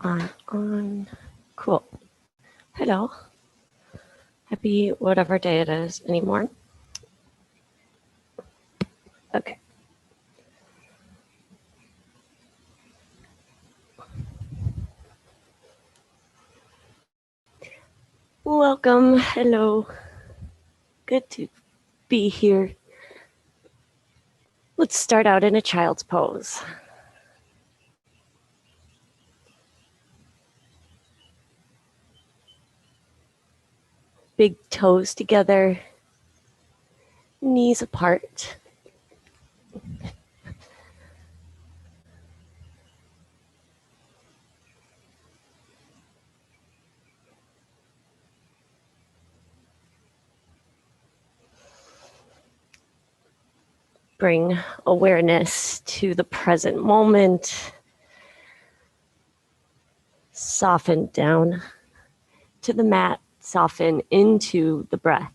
On. Cool. Hello. Happy whatever day it is anymore. Okay. Welcome. Hello. Good to be here. Let's start out in a child's pose. Big toes together, knees apart. Bring awareness to the present moment. Soften down to the mat, soften into the breath.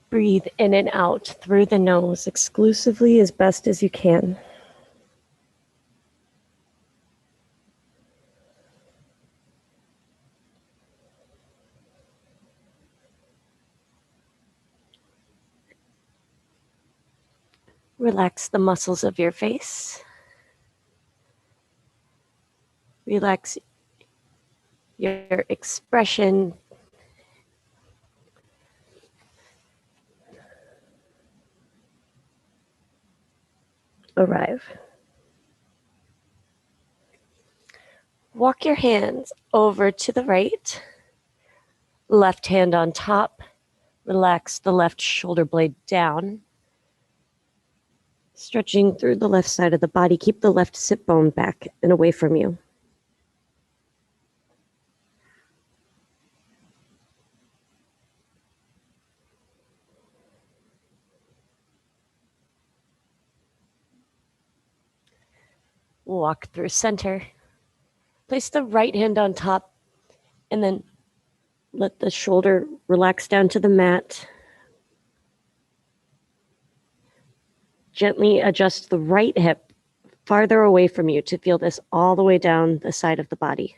Breathe in and out through the nose exclusively as best as you can. Relax the muscles of your face. Relax your expression. Arrive. Walk your hands over to the right. Left hand on top. Relax the left shoulder blade down. Stretching through the left side of the body. Keep the left sit bone back and away from you. Walk through center. Place the right hand on top and then let the shoulder relax down to the mat. Gently adjust the right hip farther away from you to feel this all the way down the side of the body.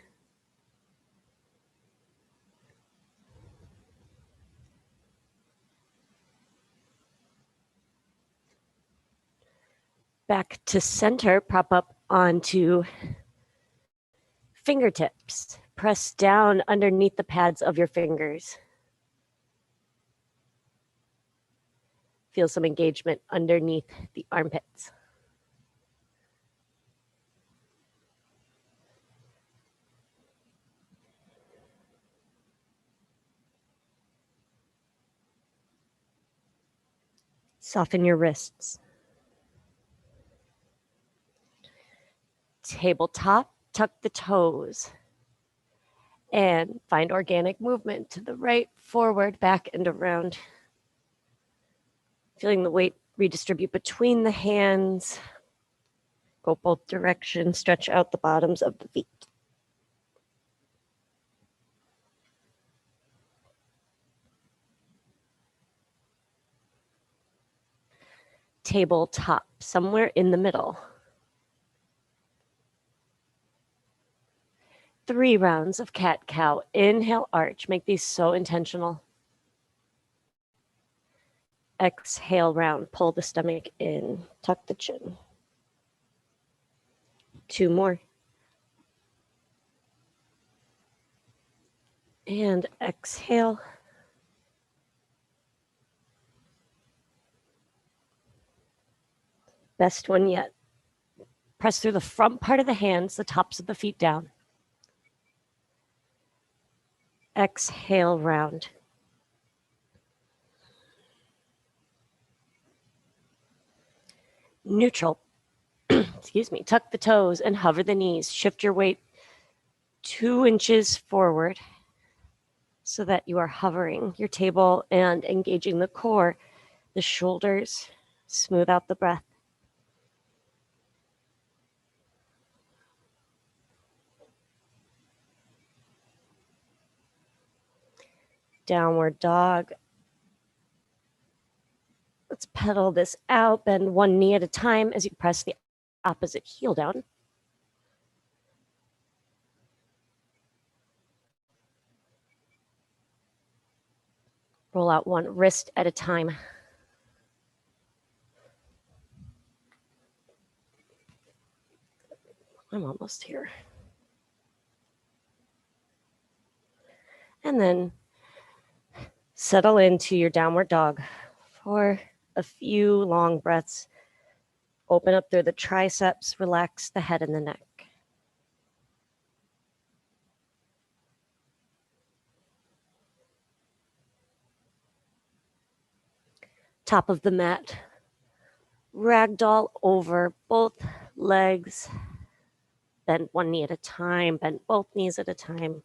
Back to center, prop up onto fingertips. Press down underneath the pads of your fingers. Feel some engagement underneath the armpits. Soften your wrists. Tabletop, tuck the toes. And find organic movement to the right, forward, back, and around. Feeling the weight redistribute between the hands. Go both directions, stretch out the bottoms of the feet. Tabletop, somewhere in the middle. 3 rounds of cat-cow. Inhale, arch. Make these so intentional. Exhale, round. Pull the stomach in. Tuck the chin. 2 more. And exhale. Best one yet. Press through the front part of the hands, the tops of the feet down. Exhale, round. Neutral. Excuse me. Tuck the toes and hover the knees. Shift your weight 2 inches forward so that you are hovering your table and engaging the core, the shoulders. Smooth out the breath. Downward dog. Let's pedal this out. Bend one knee at a time as you press the opposite heel down. Roll out one wrist at a time. I'm almost here. And then settle into your downward dog for a few long breaths. Open up through the triceps, relax the head and the neck. Top of the mat. Ragdoll over both legs. Bend one knee at a time, bend both knees at a time.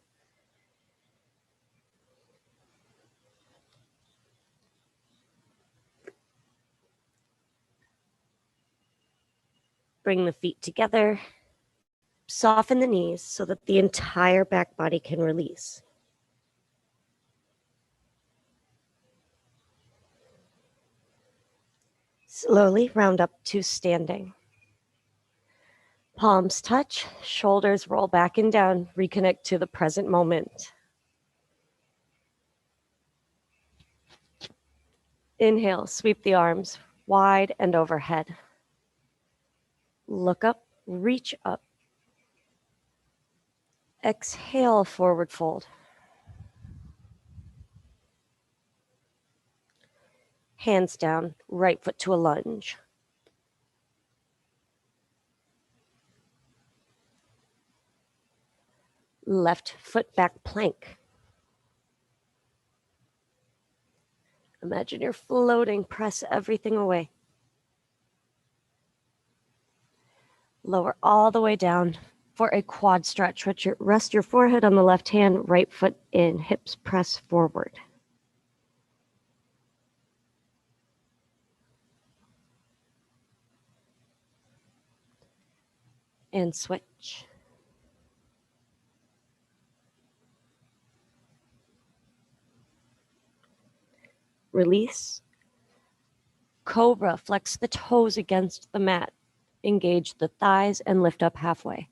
Bring the feet together. Soften the knees so that the entire back body can release. Slowly round up to standing. Palms touch, shoulders roll back and down, reconnect to the present moment. Inhale, sweep the arms wide and overhead. Look up, reach up. Exhale, forward fold. Hands down, right foot to a lunge. Left foot back plank. Imagine you're floating, press everything away. Lower all the way down for a quad stretch. Rest your forehead on the left hand, right foot in, hips press forward. And switch. Release. Cobra, flex the toes against the mat. Engage the thighs and lift up halfway.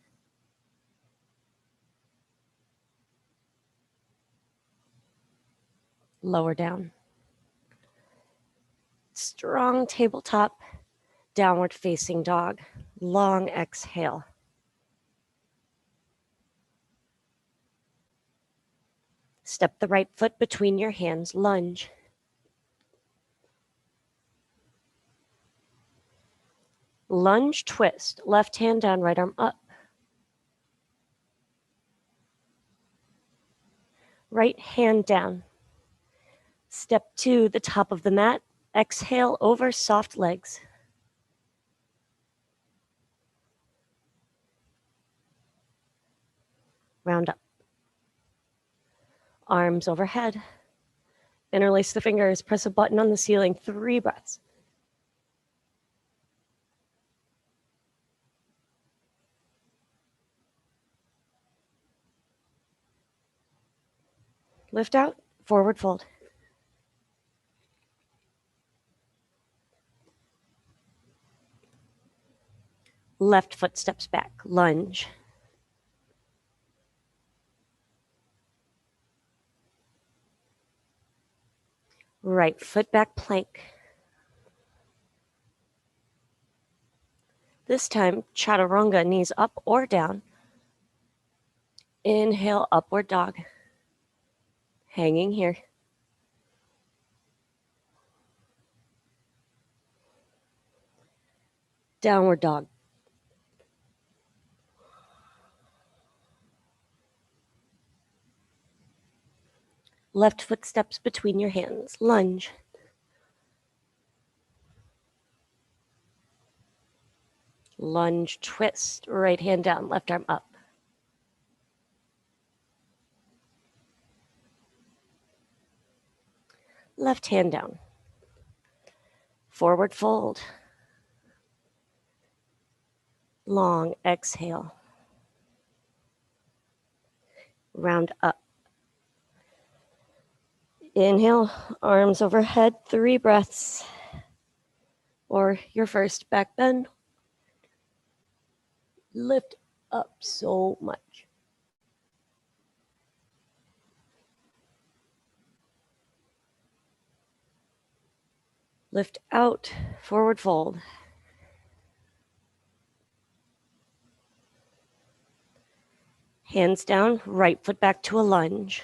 Lower down. Strong tabletop, downward facing dog. Long exhale. Step the right foot between your hands, lunge. Lunge twist, left hand down, right arm up. Right hand down. Step to the top of the mat. Exhale over soft legs. Round up. Arms overhead. Interlace the fingers. Press a button on the ceiling. 3 breaths. Lift out. Forward fold. Left foot steps back. Lunge. Right foot back plank. This time, chaturanga, knees up or down. Inhale, upward dog. Hanging here. Downward dog. Left foot steps between your hands. Lunge. Lunge twist. Right hand down, left arm up. Left hand down. Forward fold. Long exhale. Round up. Inhale, arms overhead, 3 breaths. Or your first back bend. Lift up so much. Lift out, forward fold. Hands down, right foot back to a lunge.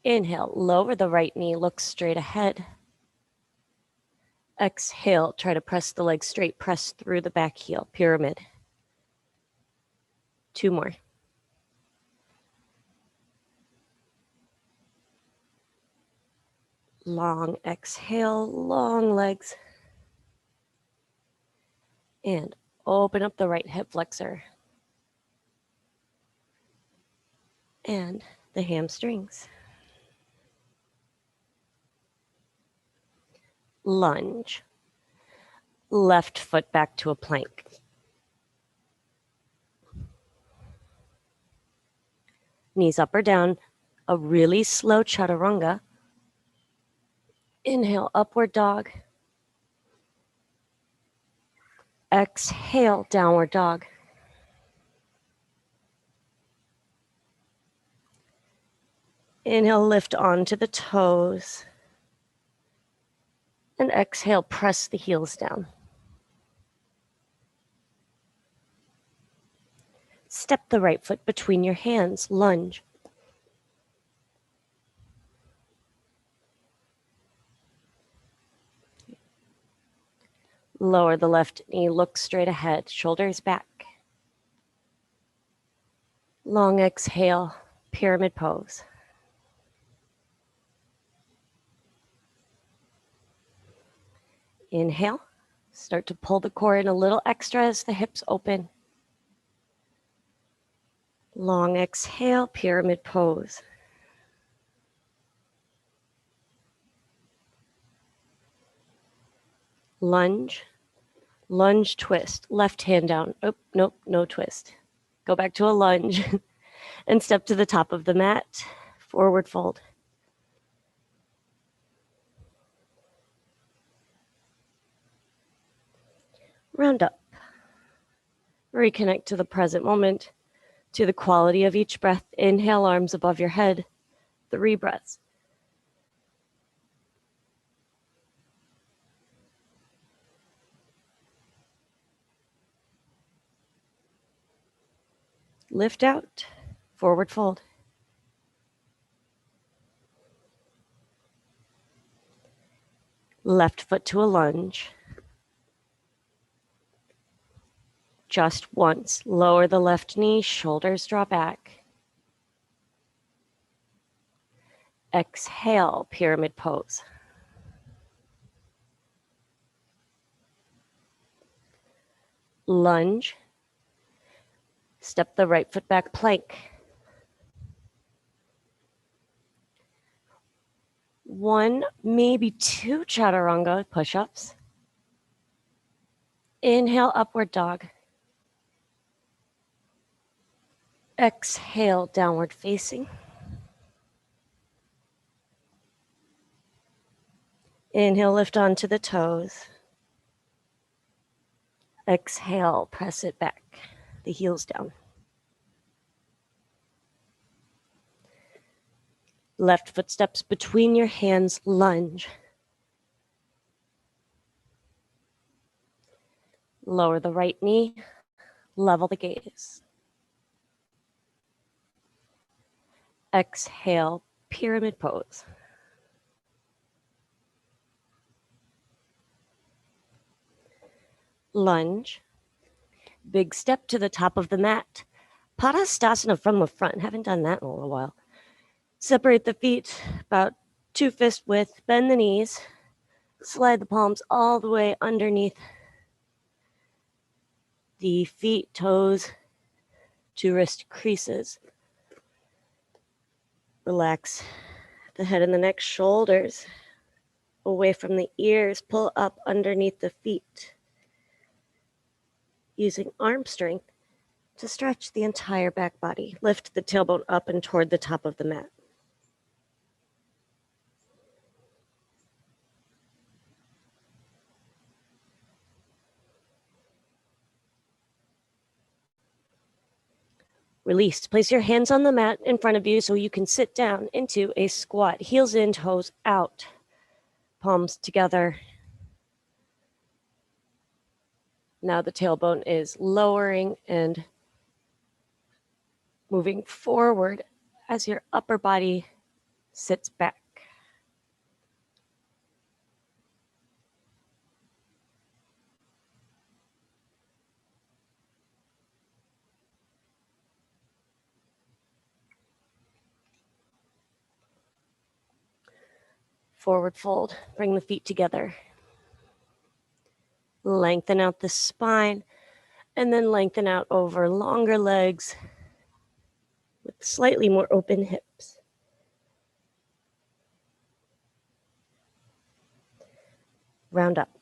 Inhale, lower the right knee, look straight ahead. Exhale, try to press the leg straight, press through the back heel, pyramid. 2 more. Long exhale, long legs. And open up the right hip flexor. And the hamstrings. Lunge. Left foot back to a plank. Knees up or down. A really slow chaturanga. Inhale, upward dog. Exhale, downward dog. Inhale, lift onto the toes. And exhale, press the heels down. Step the right foot between your hands, lunge. Lower the left knee, look straight ahead, shoulders back. Long exhale, pyramid pose. Inhale, start to pull the core in a little extra as the hips open. Long exhale, pyramid pose. Lunge, lunge twist, left hand down. Oh, nope, no twist. Go back to a lunge and step to the top of the mat, forward fold. Round up. Reconnect to the present moment, to the quality of each breath. Inhale, arms above your head. 3 breaths. Lift out, forward fold. Left foot to a lunge. Just once, lower the left knee, shoulders draw back. Exhale, pyramid pose. Lunge. Step the right foot back, plank. 1, maybe 2 chaturanga push-ups. Inhale, upward dog. Exhale, downward facing. Inhale, lift onto the toes. Exhale, press it back, the heels down. Left foot steps between your hands, lunge. Lower the right knee, level the gaze. Exhale, pyramid pose. Lunge. Big step to the top of the mat. Padastasana from the front. Haven't done that in a little while. Separate the feet about 2 fist width. Bend the knees. Slide the palms all the way underneath the feet, toes to wrist creases. Relax the head and the neck, shoulders away from the ears. Pull up underneath the feet. Using arm strength to stretch the entire back body. Lift the tailbone up and toward the top of the mat. Release. Place your hands on the mat in front of you so you can sit down into a squat. Heels in, toes out, palms together. Now the tailbone is lowering and moving forward as your upper body sits back. Forward fold. Bring the feet together. Lengthen out the spine and then lengthen out over longer legs with slightly more open hips. Round up.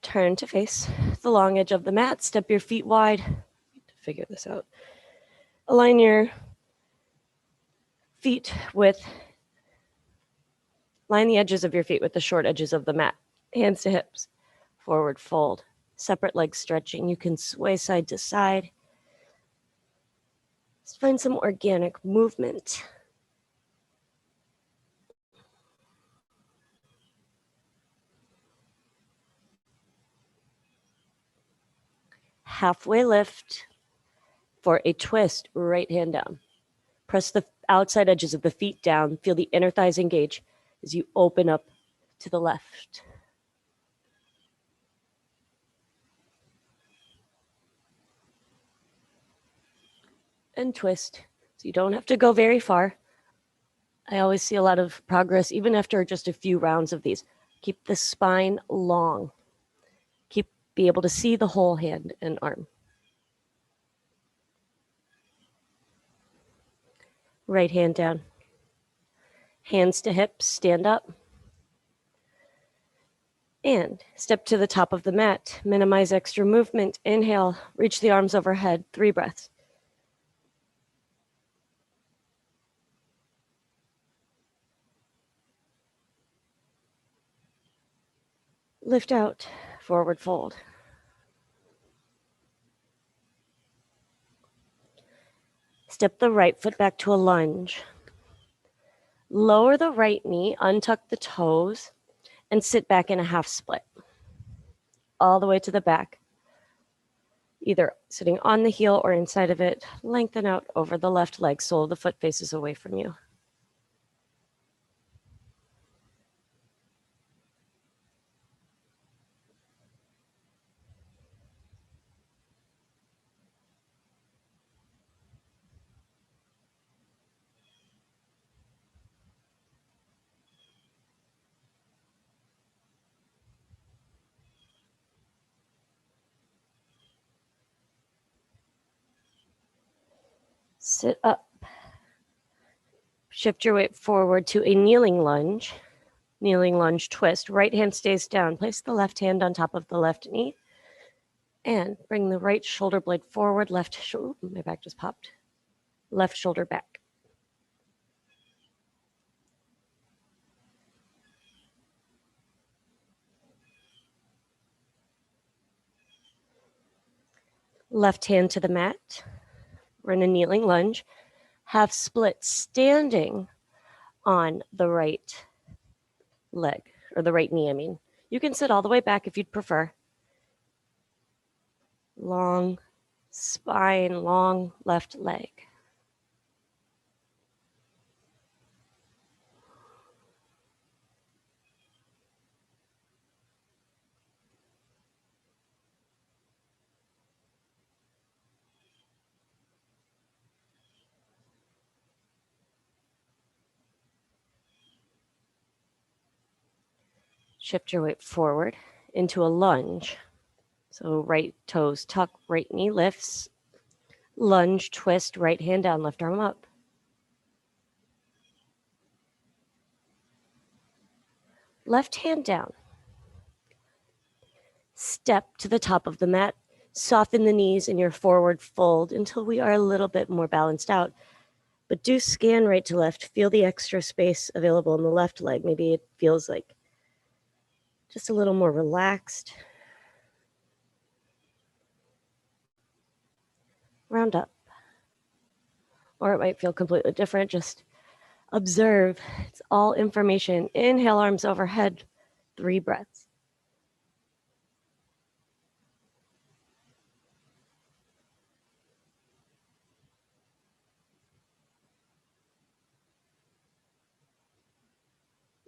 Turn to face the long edge of the mat. Step your feet wide. To figure this out. Align your feet with, line the edges of your feet with the short edges of the mat. Hands to hips. Forward fold. Separate leg stretching. You can sway side to side. Just find some organic movement. Halfway lift for a twist, right hand down. Press the outside edges of the feet down. Feel the inner thighs engage as you open up to the left. And twist. So you don't have to go very far. I always see a lot of progress even after just a few rounds of these. Keep the spine long. Be able to see the whole hand and arm. Right hand down. Hands to hips, stand up. And step to the top of the mat. Minimize extra movement. Inhale, reach the arms overhead. 3 breaths. Lift out, forward fold. Step the right foot back to a lunge. Lower the right knee, untuck the toes, and sit back in a half split. All the way to the back. Either sitting on the heel or inside of it. Lengthen out over the left leg, sole of the foot faces away from you. Sit up. Shift your weight forward to a kneeling lunge. Kneeling lunge twist. Right hand stays down. Place the left hand on top of the left knee. And bring the right shoulder blade forward. Left shoulder, my back just popped. Left shoulder back. Left hand to the mat. We're in a kneeling lunge. Half split standing on the right leg, or the right knee, I mean. You can sit all the way back if you'd prefer. Long spine, long left leg. Shift your weight forward into a lunge. So right toes tuck, right knee lifts. Lunge, twist, right hand down, left arm up. Left hand down. Step to the top of the mat. Soften the knees in your forward fold until we are a little bit more balanced out. But do scan right to left. Feel the extra space available in the left leg. Maybe it feels like just a little more relaxed. round up. Or it might feel completely different. Just observe. It's all information. Inhale, arms overhead, 3 breaths.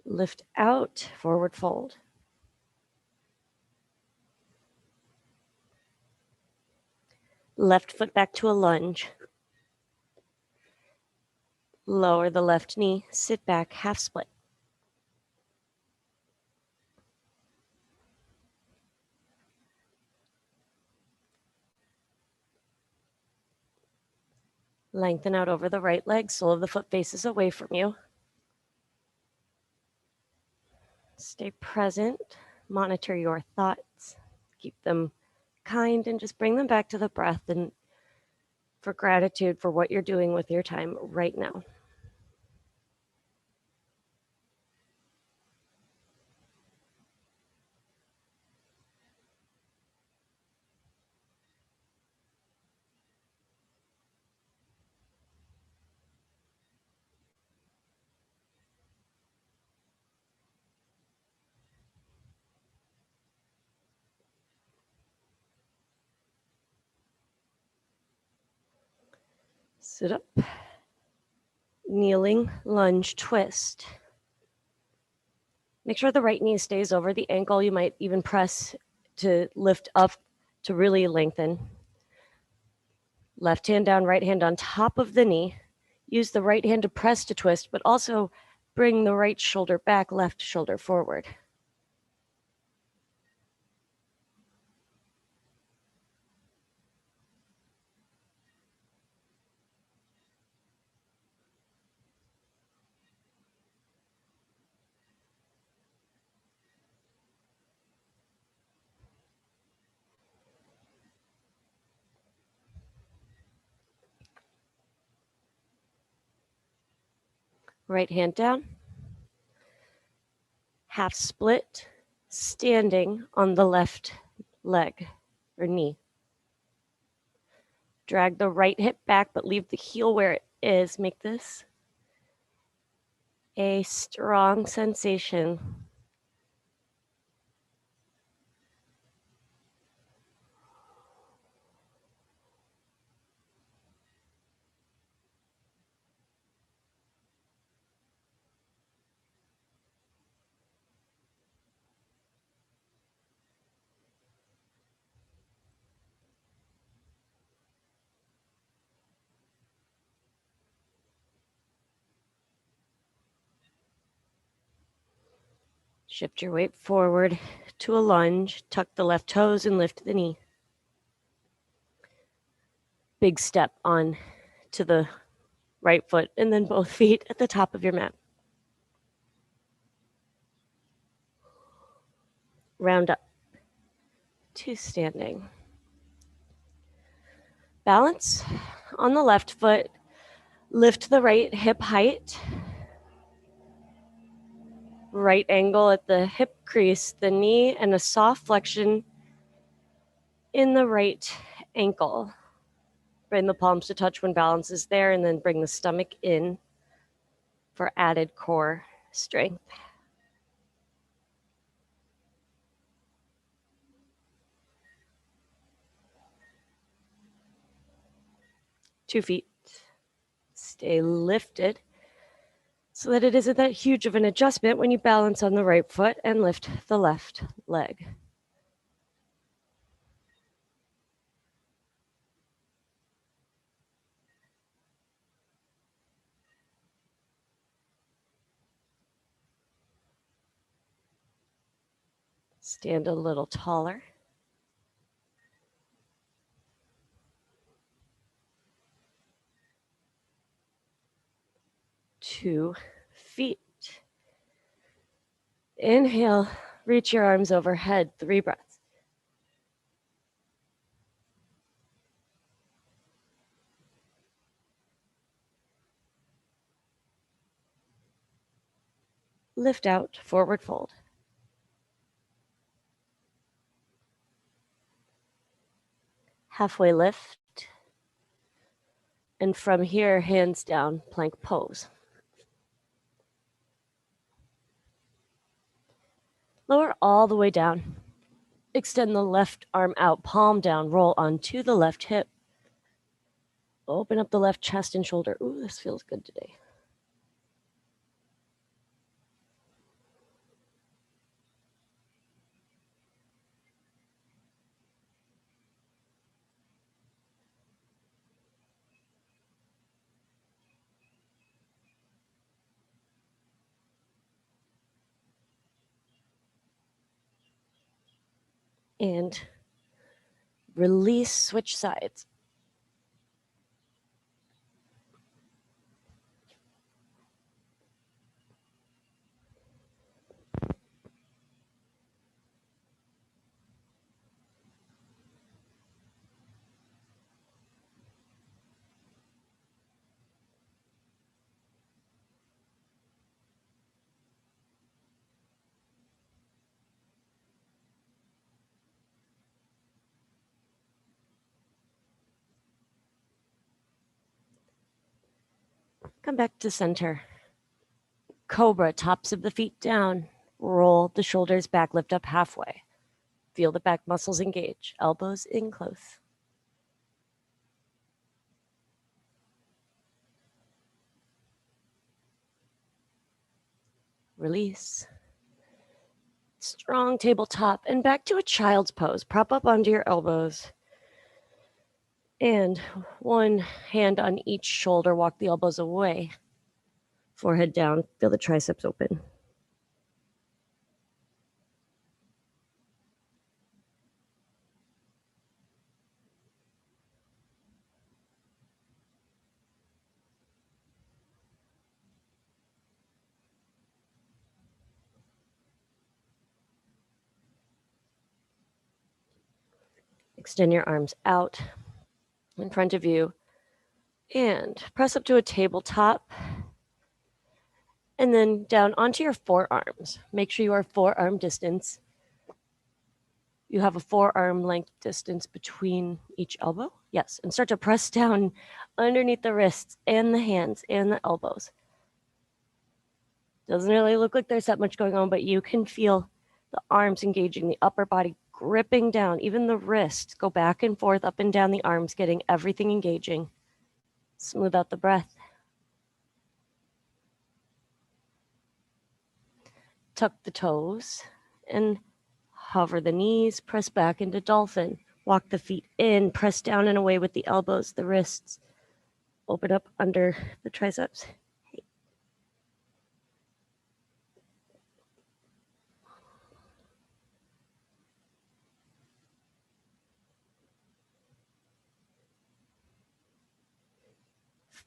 Lift out, forward fold. Left foot back to a lunge. Lower the left knee, sit back, half split. Lengthen out over the right leg, sole of the foot faces away from you. Stay present, monitor your thoughts, keep them kind, and just bring them back to the breath and for gratitude for what you're doing with your time right now. Sit up, kneeling, lunge, twist. Make sure the right knee stays over the ankle. You might even press to lift up to really lengthen. Left hand down, right hand on top of the knee. Use the right hand to press to twist, but also bring the right shoulder back, left shoulder forward. Right hand down. Half split, standing on the left leg or knee. Drag the right hip back, but leave the heel where it is. Make this a strong sensation. Shift your weight forward to a lunge. Tuck the left toes and lift the knee. Big step on to the right foot and then both feet at the top of your mat. Round up to standing. Balance on the left foot. Lift the right hip height. Right angle at the hip crease, the knee, and a soft flexion in the right ankle. Bring the palms to touch when balance is there, and then bring the stomach in for added core strength. Two feet. Stay lifted so that it isn't that huge of an adjustment when you balance on the right foot and lift the left leg. Stand a little taller. Two feet. Inhale, reach your arms overhead, 3 breaths. Lift out, forward fold. Halfway lift. And from here, hands down, plank pose. Lower all the way down. Extend the left arm out, palm down, roll onto the left hip. Open up the left chest and shoulder. Ooh, this feels good today. And release, switch sides. Come back to center. Cobra, tops of the feet down. Roll the shoulders back, lift up halfway. Feel the back muscles engage, elbows in close. Release. Strong tabletop and back to a child's pose. Prop up onto your elbows. And one hand on each shoulder, walk the elbows away. Forehead down, feel the triceps open. Extend your arms out in front of you and press up to a tabletop and then down onto your forearms. Make sure you are forearm distance. You have a forearm length distance between each elbow. Yes, and start to press down underneath the wrists and the hands and the elbows. Doesn't really look like there's that much going on, but you can feel the arms engaging, the upper body gripping down, even the wrists go back and forth, up and down the arms, getting everything engaging. Smooth out the breath. Tuck the toes and hover the knees, press back into dolphin. Walk the feet in, press down and away with the elbows, the wrists. Open up under the triceps.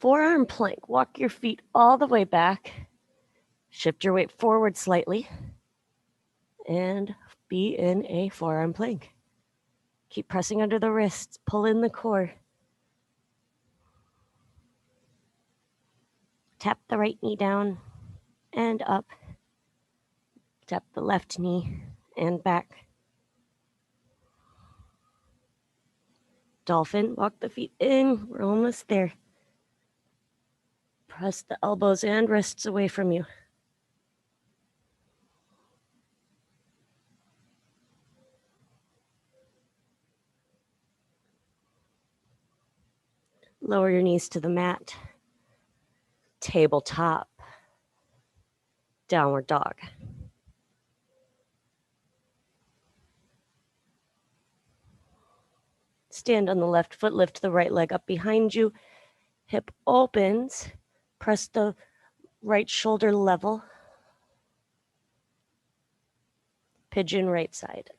Forearm plank. Walk your feet all the way back. Shift your weight forward slightly. And be in a forearm plank. Keep pressing under the wrists. Pull in the core. Tap the right knee down and up. Tap the left knee and back. Dolphin. Walk the feet in. We're almost there. Press the elbows and wrists away from you. Lower your knees to the mat. Tabletop. Downward dog. Stand on the left foot, lift the right leg up behind you. Hip opens. Press the right shoulder level. Pigeon right side.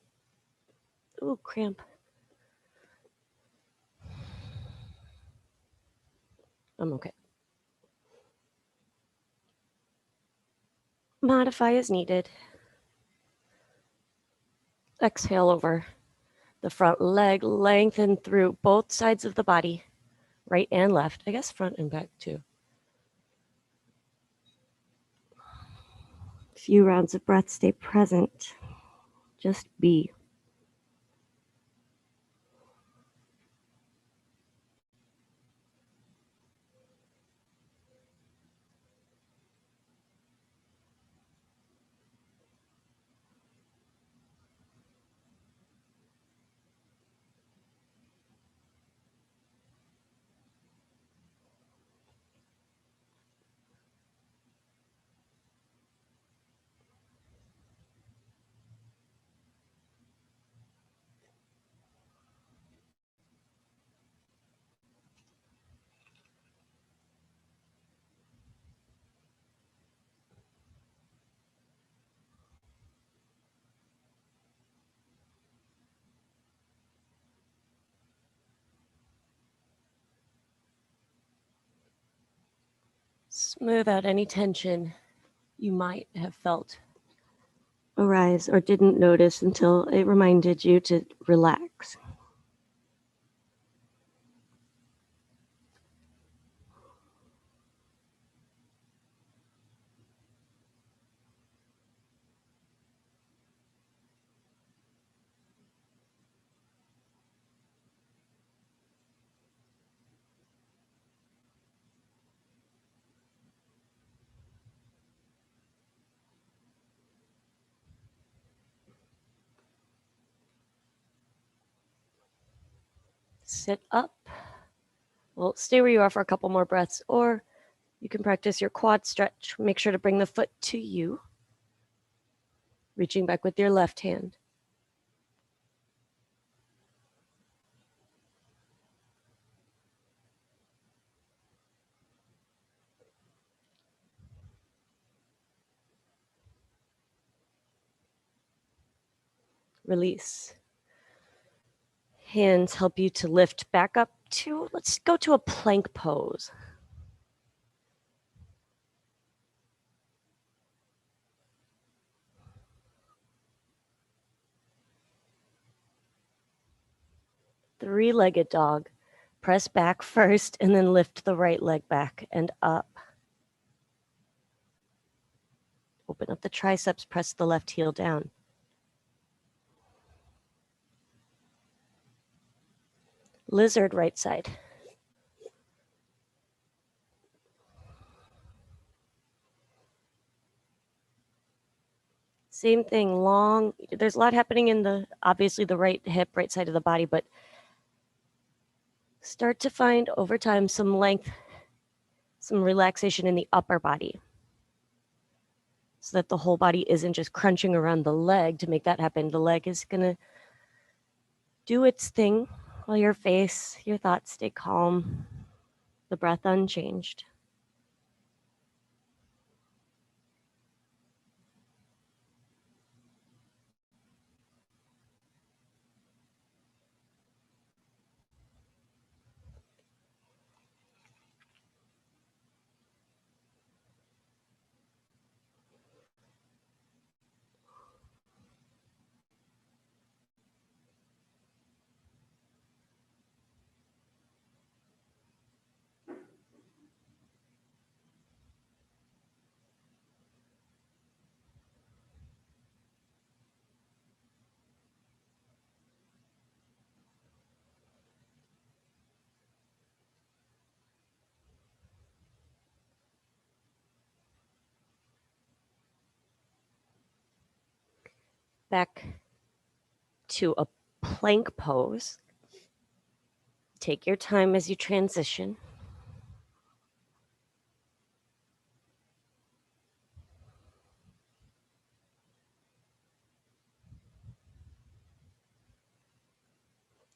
Ooh, cramp. I'm okay. Modify as needed. Exhale over the front leg, lengthen through both sides of the body, right and left. I guess front and back too. Few rounds of breath, stay present. Just be. Smooth out any tension you might have felt arise or didn't notice until it reminded you to relax. Sit up. Well, stay where you are for a couple more breaths, or you can practice your quad stretch. Make sure to bring the foot to you, reaching back with your left hand. Release. Hands help you to lift back up to, let's go to a plank pose. Three-legged dog. Press back first and then lift the right leg back and up. Open up the triceps, press the left heel down. Lizard right side. Same thing, long. There's a lot happening in obviously the right hip, right side of the body, but start to find over time some length, some relaxation in the upper body so that the whole body isn't just crunching around the leg. To make that happen, the leg is going to do its thing while your face, your thoughts stay calm, the breath unchanged. Back to a plank pose. Take your time as you transition.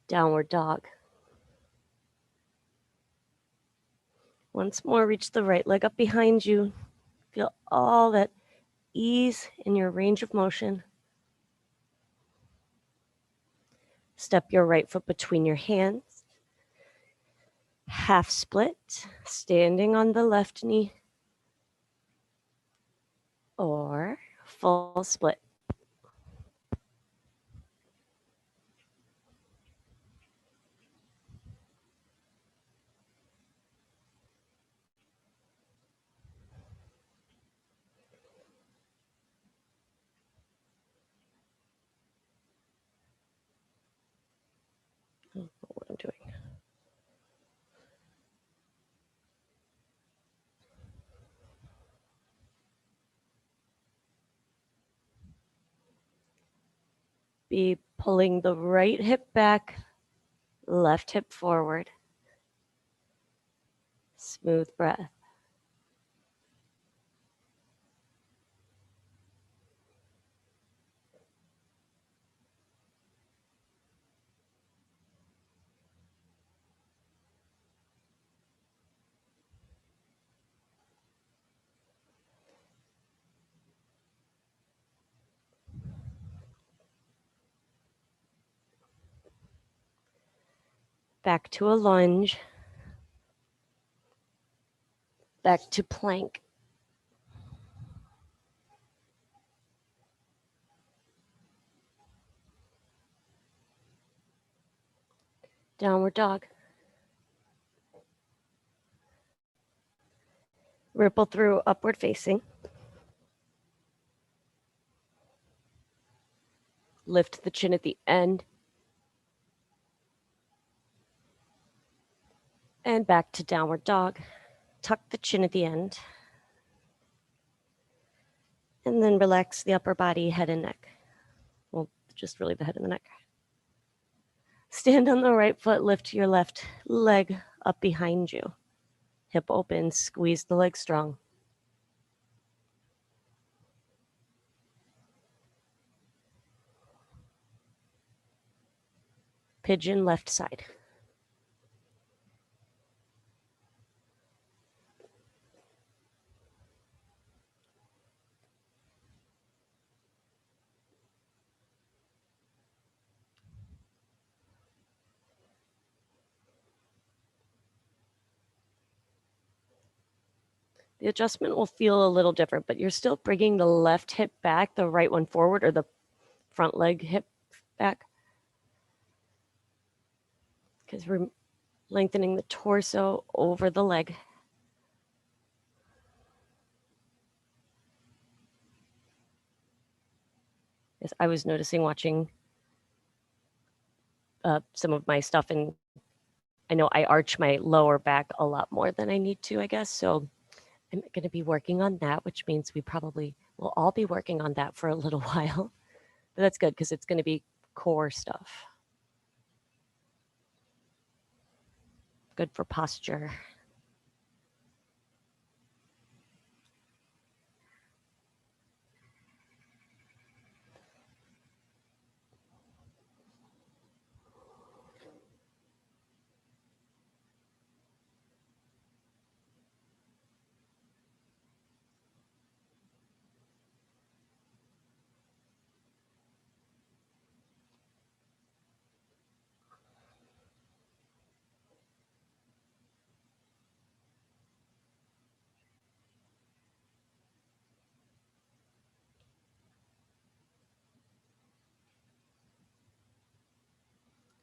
Downward dog. Once more, reach the right leg up behind you. Feel all that ease in your range of motion. Step your right foot between your hands. Half split, standing on the left knee. Or full split. I don't know what I'm doing. Be pulling the right hip back, left hip forward. Smooth breath. Back to a lunge. Back to plank. Downward dog. Ripple through upward facing. Lift the chin at the end. And back to downward dog. Tuck the chin at the end. And then relax the upper body, head and neck. Well, just really the head and the neck. Stand on the right foot, lift your left leg up behind you. Hip open, squeeze the leg strong. Pigeon left side. The adjustment will feel a little different, but you're still bringing the left hip back, the right one forward, or the front leg hip back. Because we're lengthening the torso over the leg. Yes, I was noticing watching some of my stuff, and I know I arch my lower back a lot more than I need to, I guess. So I'm going to be working on that, which means we probably will all be working on that for a little while. But that's good because it's going to be core stuff. Good for posture.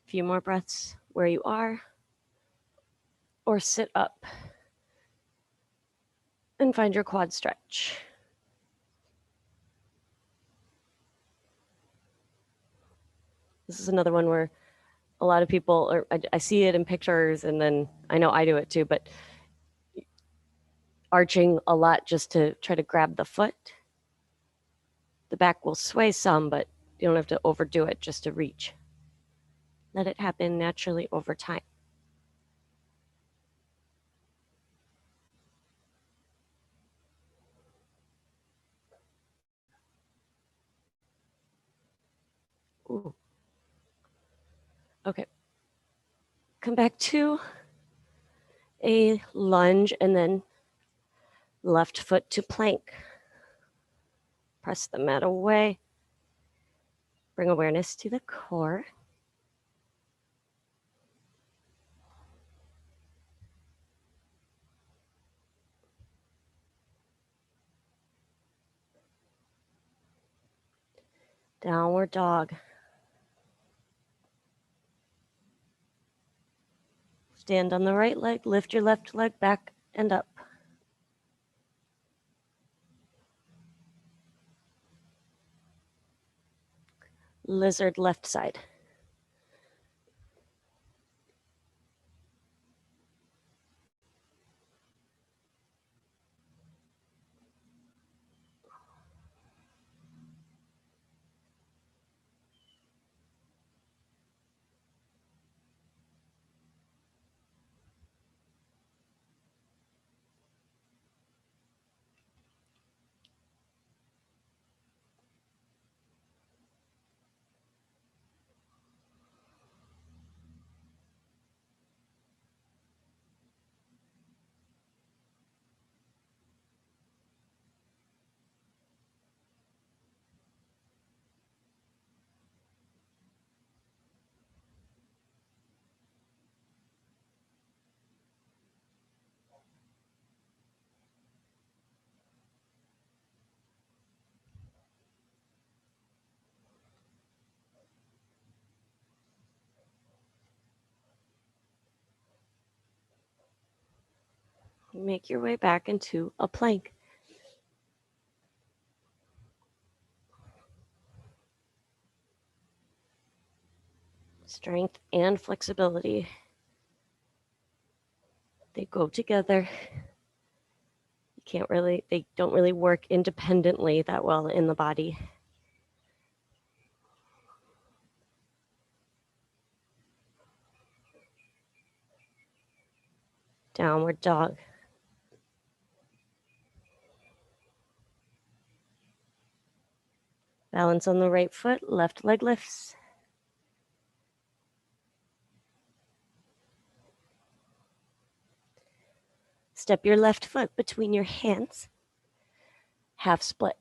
A few more breaths where you are, or sit up and find your quad stretch. This is another one where a lot of people, or I see it in pictures, and then I know I do it too, but arching a lot just to try to grab the foot. The back will sway some, but you don't have to overdo it just to reach. Let it happen naturally over time. Ooh. Okay. Come back to a lunge and then left foot to plank. Press the mat away. Bring awareness to the core. Downward dog. Stand on the right leg, lift your left leg back and up. Lizard left side. Make your way back into a plank. Strength and flexibility, they go together. They don't really work independently that well in the body. Downward dog. Balance on the right foot, left leg lifts. Step your left foot between your hands. Half split.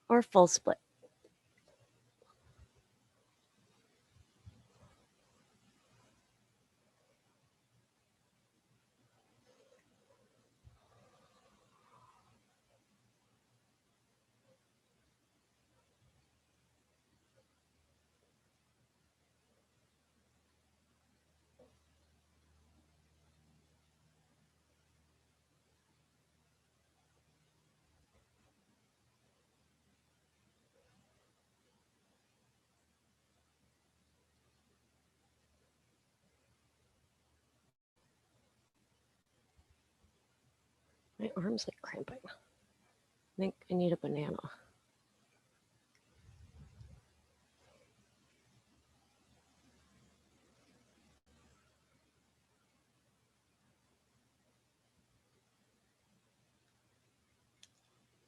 Or full split. My arm's like cramping. I think I need a banana.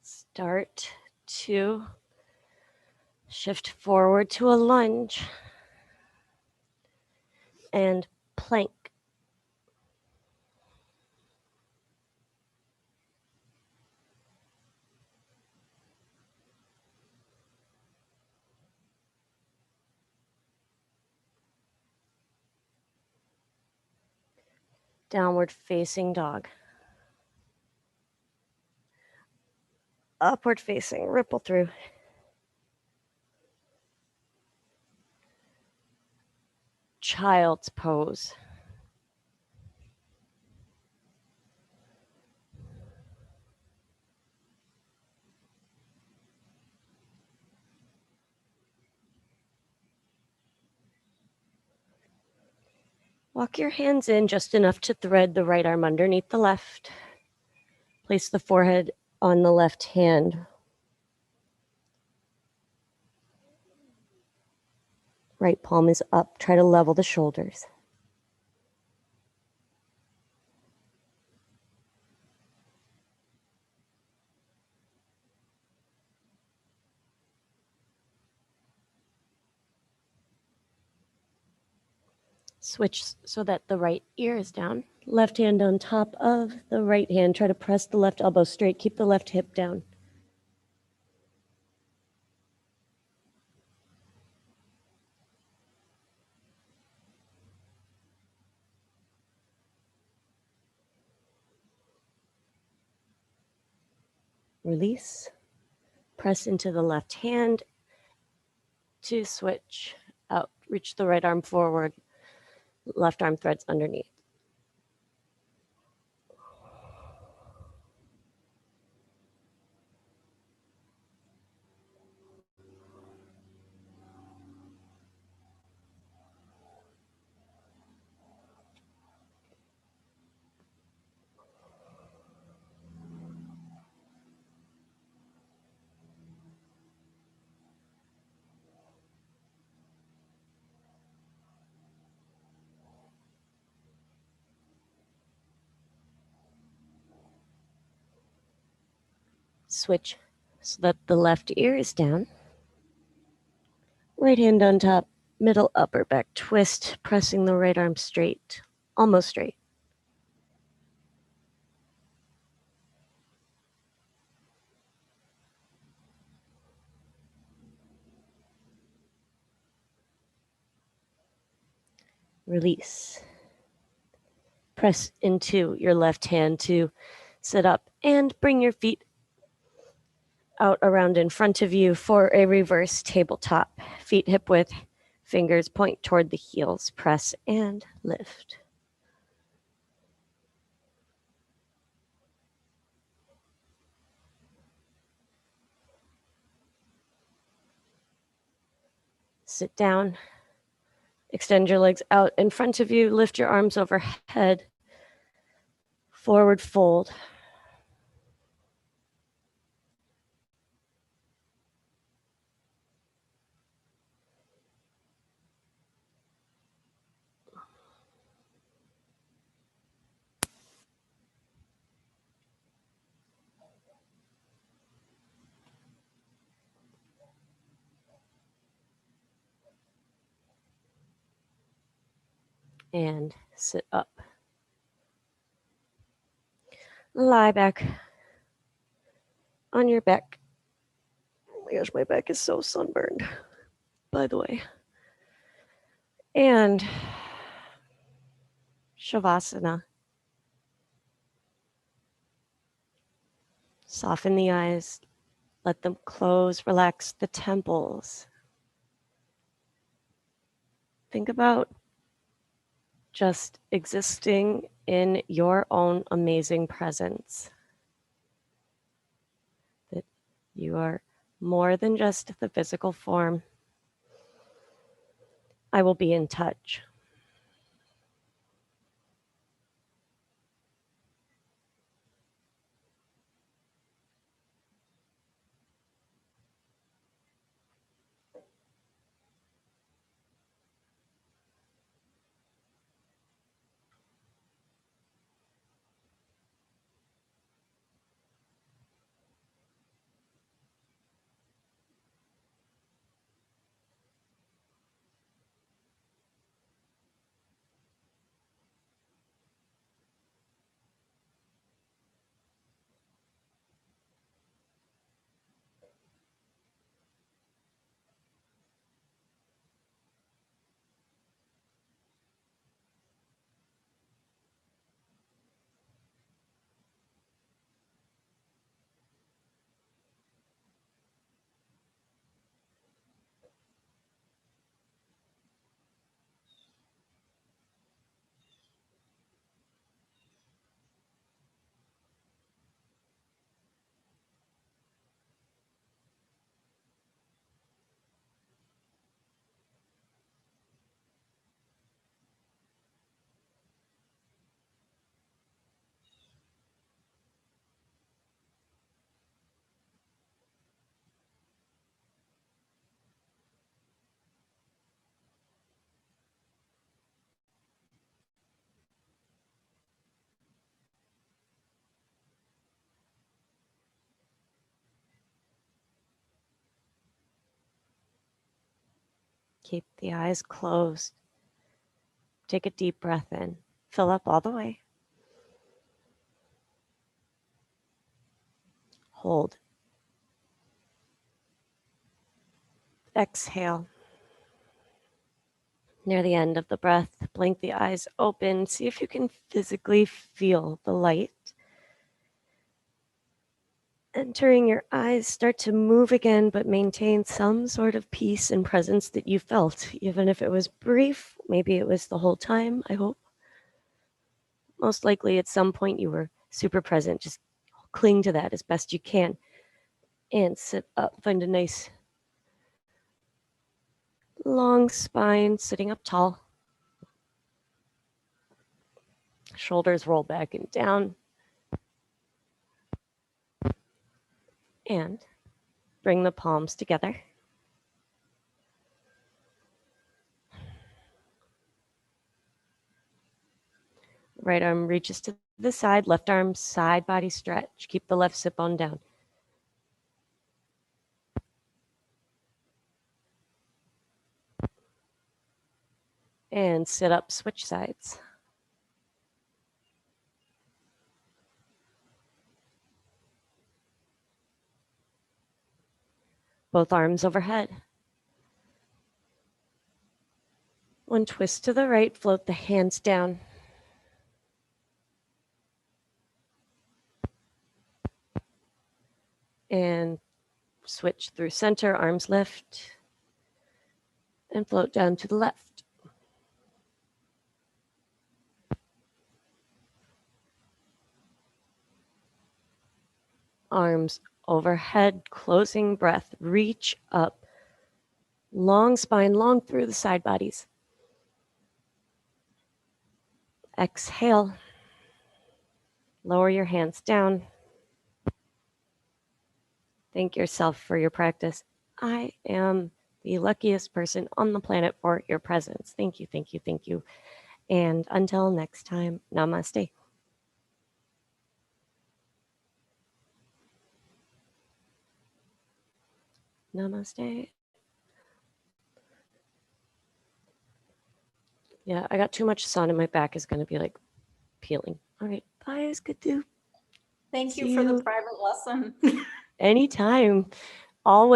Start to shift forward to a lunge and plank. Downward facing dog. Upward facing, ripple through. Child's pose. Walk your hands in just enough to thread the right arm underneath the left. Place the forehead on the left hand. Right palm is up. Try to level the shoulders. Switch so that the right ear is down. Left hand on top of the right hand. Try to press the left elbow straight. Keep the left hip down. Release. Press into the left hand to switch out. Reach the right arm forward. Left arm threads underneath. Switch so that the left ear is down. Right hand on top, middle upper back twist, pressing the right arm straight, almost straight. Release. Press into your left hand to sit up and bring your feet out around in front of you for a reverse tabletop. Feet hip width, fingers point toward the heels. Press and lift. Sit down. Extend your legs out in front of you. Lift your arms overhead. Forward fold. And sit up. Lie back on your back. Oh my gosh, my back is so sunburned, by the way. And Shavasana. Soften the eyes. Let them close. Relax the temples. Think about just existing in your own amazing presence. That you are more than just the physical form. I will be in touch. Keep the eyes closed. Take a deep breath in. Fill up all the way. Hold. Exhale. Near the end of the breath, blink the eyes open. See if you can physically feel the light entering your eyes. Start to move again, but maintain some sort of peace and presence that you felt, even if it was brief. Maybe it was the whole time, I hope. Most likely at some point you were super present. Just cling to that as best you can. And sit up. Find a nice long spine, sitting up tall. Shoulders roll back and down. And bring the palms together. Right arm reaches to the side, left arm side body stretch. Keep the left sit bone down. And sit up, switch sides. Both arms overhead. One twist to the right, float the hands down. And switch through center, arms lift, and float down to the left. Arms overhead, closing breath, reach up. Long spine, long through the side bodies. Exhale. Lower your hands down. Thank yourself for your practice. I am the luckiest person on the planet for your presence. Thank you, thank you, thank you. And until next time, namaste. Namaste. Yeah, I got too much sun and my back is going to be like peeling. All right. Bye. It's good to Thank see you for the private lesson. Anytime. Always.